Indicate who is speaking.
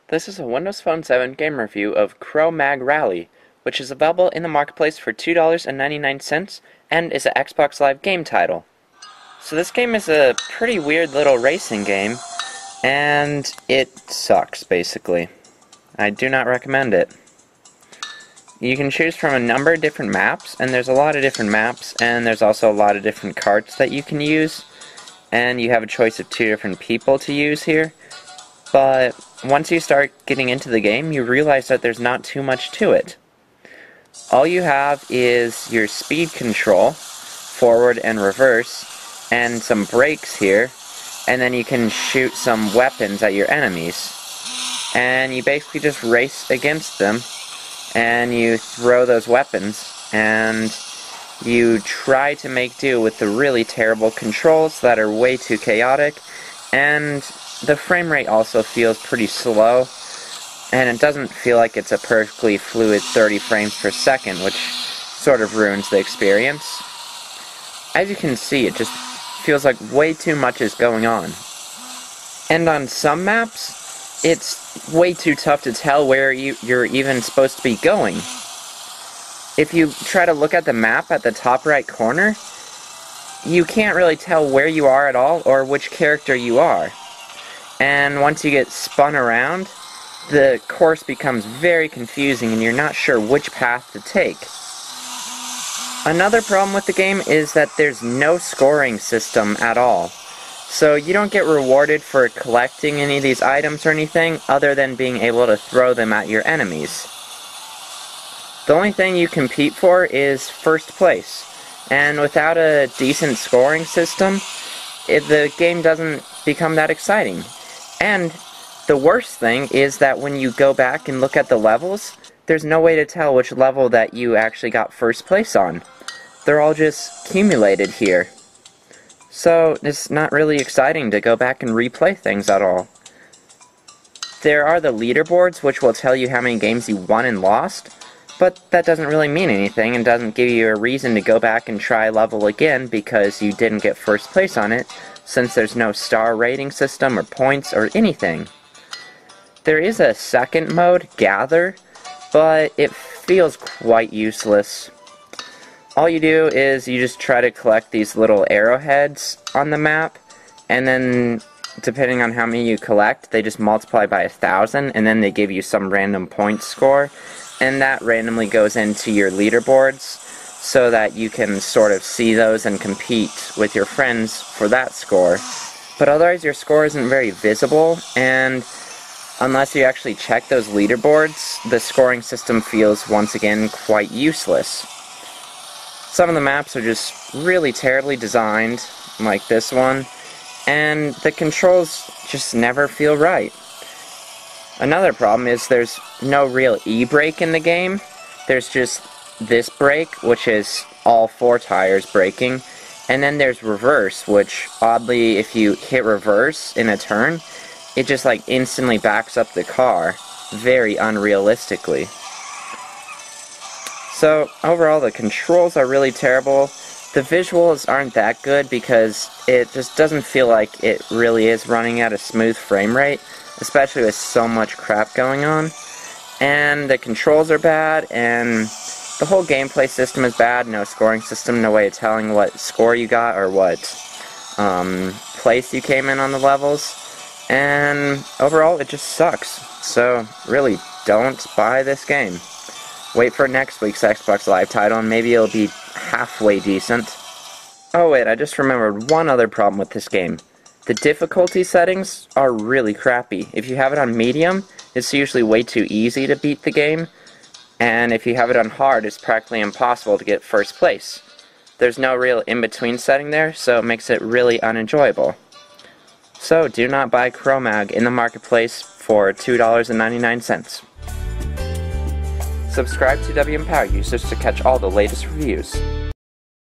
Speaker 1: This is a Windows Phone 7 game review of Cro-Mag Rally, which is available in the marketplace for $2.99 and is an Xbox Live game title. So this game is a pretty weird little racing game, and it sucks, basically. I do not recommend it. You can choose from a number of different maps, and there's a lot of different maps, and there's also a lot of different carts that you can use, and you have a choice of 2 different people to use here. But once you start getting into the game, you realize that there's not too much to it. All you have is your speed control, forward and reverse, and some brakes here, and then you can shoot some weapons at your enemies. And you basically just race against them, and you throw those weapons, and you try to make do with the really terrible controls that are way too chaotic, and the frame rate also feels pretty slow, and it doesn't feel like it's a perfectly fluid 30 frames per second, which sort of ruins the experience. As you can see, it just feels like way too much is going on. And on some maps, it's way too tough to tell where you're even supposed to be going. If you try to look at the map at the top right corner, you can't really tell where you are at all or which character you are. And once you get spun around, the course becomes very confusing and you're not sure which path to take. Another problem with the game is that there's no scoring system at all. So you don't get rewarded for collecting any of these items or anything other than being able to throw them at your enemies. The only thing you compete for is first place. And without a decent scoring system, the game doesn't become that exciting. And the worst thing is that when you go back and look at the levels, there's no way to tell which level that you actually got first place on. They're all just accumulated here. So it's not really exciting to go back and replay things at all. There are the leaderboards, which will tell you how many games you won and lost, but that doesn't really mean anything and doesn't give you a reason to go back and try a level again because you didn't get first place on it, since there's no star rating system or points or anything. There is a second mode, Gather, but it feels quite useless. All you do is you just try to collect these little arrowheads on the map, and then depending on how many you collect, they just multiply by 1,000, and then they give you some random point score, and that randomly goes into your leaderboards, so that you can sort of see those and compete with your friends for that score. But otherwise your score isn't very visible, and unless you actually check those leaderboards, the scoring system feels once again quite useless. Some of the maps are just really terribly designed, like this one, and the controls just never feel right. Another problem is there's no real e-brake in the game. There's just this brake, which is all 4 tires braking, and then there's reverse, which oddly, if you hit reverse in a turn, it just like instantly backs up the car, very unrealistically. So overall, the controls are really terrible. The visuals aren't that good because it just doesn't feel like it really is running at a smooth frame rate, especially with so much crap going on. And the controls are bad, and the whole gameplay system is bad. No scoring system, no way of telling what score you got or what place you came in on the levels. And overall, it just sucks. So really, don't buy this game. Wait for next week's Xbox Live title, and maybe it'll be halfway decent. Oh wait, I just remembered one other problem with this game. The difficulty settings are really crappy. If you have it on medium, it's usually way too easy to beat the game, and if you have it on hard, it's practically impossible to get first place. There's no real in-between setting there, so it makes it really unenjoyable. So do not buy Cro-Mag in the marketplace for $2.99. Subscribe to WMPower users to catch all the latest reviews.